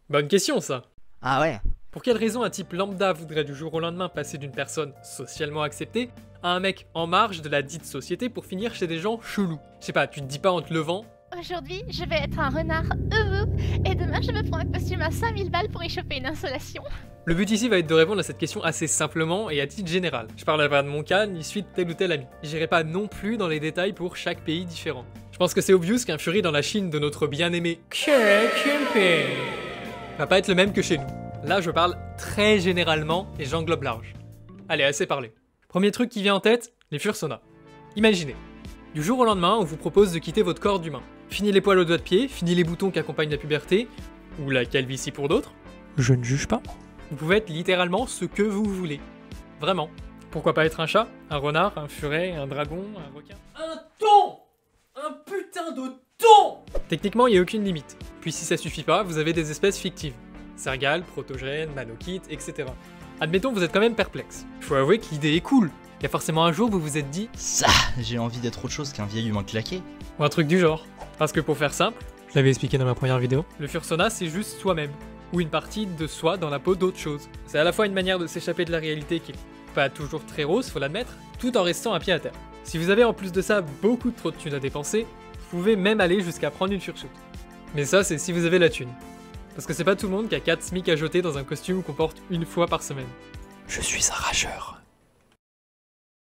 Bonne question ça. Ah ouais. Pour quelle raison un type lambda voudrait du jour au lendemain passer d'une personne socialement acceptée à un mec en marge de la dite société pour finir chez des gens chelous? Je sais pas, tu te dis pas en te levant? Aujourd'hui, je vais être un renard heureux et demain, je me prends un costume à 5000 balles pour y choper une insolation. Le but ici va être de répondre à cette question assez simplement et à titre général. Je parle pas de mon cas, ni celui de tel ou tel ami. J'irai pas non plus dans les détails pour chaque pays différent. Je pense que c'est obvious qu'un Fury dans la Chine de notre bien-aimé Xi Jinping va pas être le même que chez nous. Là, je parle très généralement et j'englobe large. Allez, assez parlé. Premier truc qui vient en tête, les fursonas. Imaginez, du jour au lendemain, on vous propose de quitter votre corps d'humain. Fini les poils aux doigts de pied, fini les boutons qui accompagnent la puberté, ou la calvitie pour d'autres. Je ne juge pas. Vous pouvez être littéralement ce que vous voulez. Vraiment. Pourquoi pas être un chat, un renard, un furet, un dragon, un requin? Un thon! Un putain de thon! Techniquement, il n'y a aucune limite. Puis si ça suffit pas, vous avez des espèces fictives. Sergal, protogène, manokite, etc. Admettons, vous êtes quand même perplexe. Il faut avouer que l'idée est cool. Il y a forcément un jour où vous vous êtes dit Ça, j'ai envie d'être autre chose qu'un vieil humain claqué. ou un truc du genre. Parce que pour faire simple, je l'avais expliqué dans ma première vidéo, le fursona c'est juste soi-même, ou une partie de soi dans la peau d'autre chose. C'est à la fois une manière de s'échapper de la réalité qui est pas toujours très rose, faut l'admettre, tout en restant un pied à terre. Si vous avez en plus de ça beaucoup trop de thunes à dépenser, vous pouvez même aller jusqu'à prendre une fursuit. Mais ça c'est si vous avez la thune. Parce que c'est pas tout le monde qui a 4 SMIC à jeter dans un costume qu'on porte une fois par semaine. Je suis un rageur.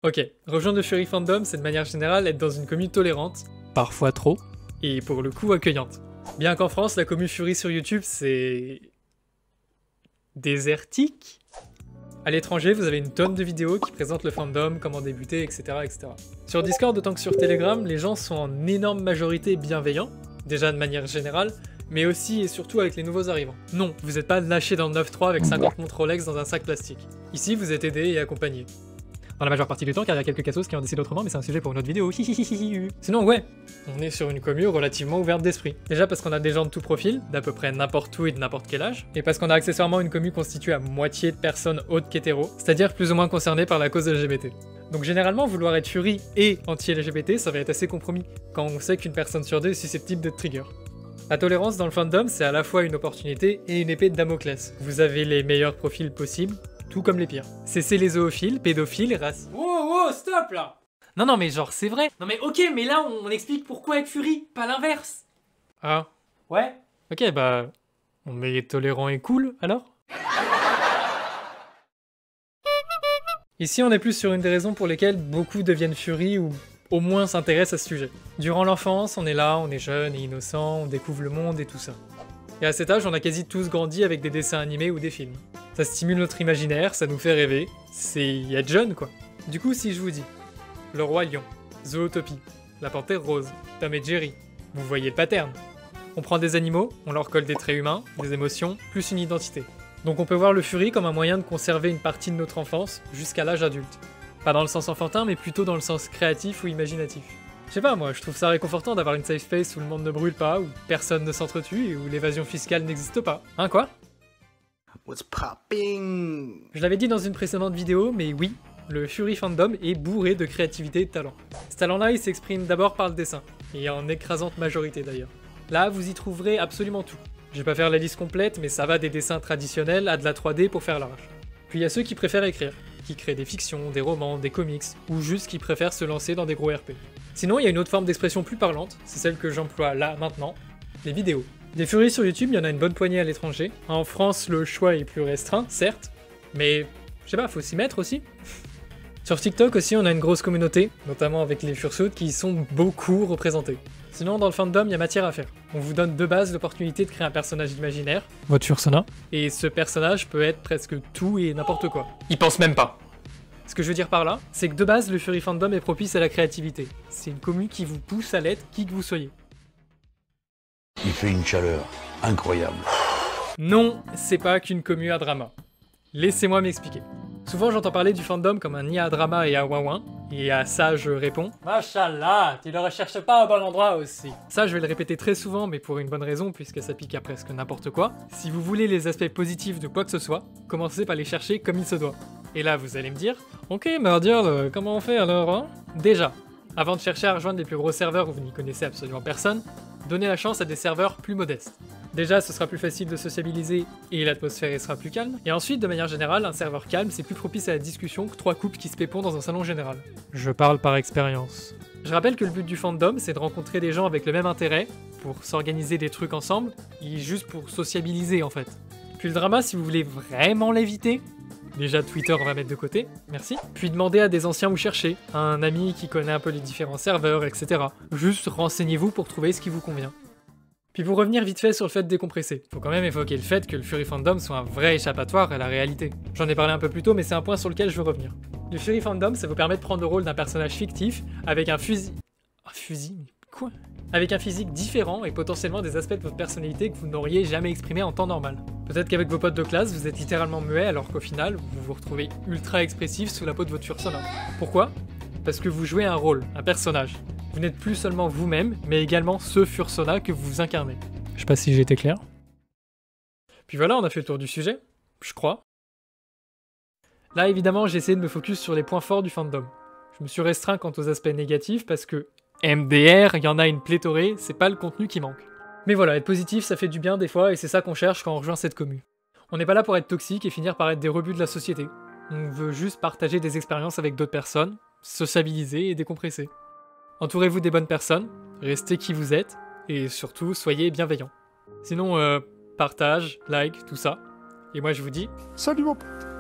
Ok, rejoindre le Fury Fandom, c'est de manière générale être dans une commune tolérante, parfois trop, et pour le coup accueillante. Bien qu'en France, la commune Fury sur YouTube, c'est... désertique. À l'étranger, vous avez une tonne de vidéos qui présentent le fandom, comment débuter, etc., etc. Sur Discord, autant que sur Telegram, les gens sont en énorme majorité bienveillants, déjà de manière générale, mais aussi et surtout avec les nouveaux arrivants. Non, vous n'êtes pas lâché dans le 9-3 avec 50 montres Rolex dans un sac plastique. Ici, vous êtes aidé et accompagné. Dans la majeure partie du temps, car il y a quelques cassos qui en décident autrement, mais c'est un sujet pour une autre vidéo. Sinon, ouais, on est sur une commu relativement ouverte d'esprit. Déjà parce qu'on a des gens de tout profil, d'à peu près n'importe où et de n'importe quel âge, et parce qu'on a accessoirement une commu constituée à moitié de personnes autres qu'hétéros, c'est-à-dire plus ou moins concernées par la cause LGBT. Donc généralement, vouloir être Fury et anti-LGBT, ça va être assez compromis, quand on sait qu'une personne sur deux est susceptible d'être trigger. La tolérance dans le fandom, c'est à la fois une opportunité et une épée de Damoclès. Vous avez les meilleurs profils possibles, tout comme les pires. Cessez les zoophiles, pédophiles, racistes... Wow, stop là! Non, mais genre, c'est vrai. Non mais ok, mais là, on explique pourquoi être Fury, pas l'inverse. Ah. Ouais? Ok, bah... on est tolérant et cool, alors? Ici, on est plus sur une des raisons pour lesquelles beaucoup deviennent Fury ou au moins s'intéressent à ce sujet. Durant l'enfance, on est là, on est jeune et innocent, on découvre le monde et tout ça. Et à cet âge, on a quasi tous grandi avec des dessins animés ou des films. Ça stimule notre imaginaire, ça nous fait rêver, c'est être jeune quoi. Du coup, si je vous dis Le Roi Lion, Zootopie, La Panthère Rose, Tom et Jerry, vous voyez le pattern. On prend des animaux, on leur colle des traits humains, des émotions, plus une identité. Donc on peut voir le Fury comme un moyen de conserver une partie de notre enfance jusqu'à l'âge adulte. Pas dans le sens enfantin, mais plutôt dans le sens créatif ou imaginatif. Je sais pas moi, je trouve ça réconfortant d'avoir une safe space où le monde ne brûle pas, où personne ne s'entretue et où l'évasion fiscale n'existe pas. Hein quoi? What's popping? Je l'avais dit dans une précédente vidéo, mais oui, le Fury Fandom est bourré de créativité et de talent. Ce talent-là, il s'exprime d'abord par le dessin, et en écrasante majorité d'ailleurs. Là, vous y trouverez absolument tout. Je vais pas faire la liste complète, mais ça va des dessins traditionnels à de la 3D pour faire large. Puis il y a ceux qui préfèrent écrire, qui créent des fictions, des romans, des comics, ou juste qui préfèrent se lancer dans des gros RP. Sinon, il y a une autre forme d'expression plus parlante, c'est celle que j'emploie là, maintenant, les vidéos. Des Fury sur YouTube, il y en a une bonne poignée à l'étranger. En France, le choix est plus restreint, certes, mais je sais pas, faut s'y mettre aussi. Sur TikTok aussi, on a une grosse communauté, notamment avec les fursuits qui y sont beaucoup représentés. Sinon, dans le fandom, il y a matière à faire. On vous donne de base l'opportunité de créer un personnage imaginaire, votre fursona, et ce personnage peut être presque tout et n'importe quoi. Il pense même pas. Ce que je veux dire par là, c'est que de base, le Fury Fandom est propice à la créativité. C'est une commu qui vous pousse à l'être, qui que vous soyez. Il fait une chaleur incroyable. Non, c'est pas qu'une commu à drama. Laissez-moi m'expliquer. Souvent j'entends parler du fandom comme un IA à drama et à ouin, et à ça je réponds Machallah, tu le recherches pas au bon endroit aussi. Ça je vais le répéter très souvent, mais pour une bonne raison, puisque ça pique à presque n'importe quoi. Si vous voulez les aspects positifs de quoi que ce soit, commencez par les chercher comme il se doit. Et là vous allez me dire, ok Mardial, comment on fait alors hein? Déjà, avant de chercher à rejoindre les plus gros serveurs où vous n'y connaissez absolument personne, donnez la chance à des serveurs plus modestes. Déjà, ce sera plus facile de sociabiliser et l'atmosphère sera plus calme. Et ensuite, de manière générale, un serveur calme, c'est plus propice à la discussion que 3 couples qui se pépont dans un salon général. Je parle par expérience. Je rappelle que le but du fandom, c'est de rencontrer des gens avec le même intérêt, pour s'organiser des trucs ensemble, et juste pour sociabiliser en fait. Puis le drama, si vous voulez vraiment l'éviter, déjà Twitter on va mettre de côté, merci. Puis demandez à des anciens où chercher, à un ami qui connaît un peu les différents serveurs, etc. Juste renseignez-vous pour trouver ce qui vous convient. Puis pour revenir vite fait sur le fait de décompresser, faut quand même évoquer le fait que le Furry Fandom soit un vrai échappatoire à la réalité. J'en ai parlé un peu plus tôt, mais c'est un point sur lequel je veux revenir. Le Furry Fandom, ça vous permet de prendre le rôle d'un personnage fictif avec un fusil... Un fusil? Quoi? Avec un physique différent et potentiellement des aspects de votre personnalité que vous n'auriez jamais exprimé en temps normal. Peut-être qu'avec vos potes de classe, vous êtes littéralement muet alors qu'au final, vous vous retrouvez ultra expressif sous la peau de votre fursona. Pourquoi? Parce que vous jouez un rôle, un personnage. Vous n'êtes plus seulement vous-même, mais également ce fursona que vous incarnez. Je sais pas si j'ai été clair. Puis voilà, on a fait le tour du sujet, je crois. Là, évidemment, j'ai essayé de me focus sur les points forts du fandom. Je me suis restreint quant aux aspects négatifs parce que MDR, il y en a une pléthorée, c'est pas le contenu qui manque. Mais voilà, être positif, ça fait du bien des fois, et c'est ça qu'on cherche quand on rejoint cette commu. On n'est pas là pour être toxique et finir par être des rebuts de la société. On veut juste partager des expériences avec d'autres personnes, sociabiliser et décompresser. Entourez-vous des bonnes personnes, restez qui vous êtes, et surtout, soyez bienveillants. Sinon, partage, like, tout ça. Et moi je vous dis... Salut mon pote!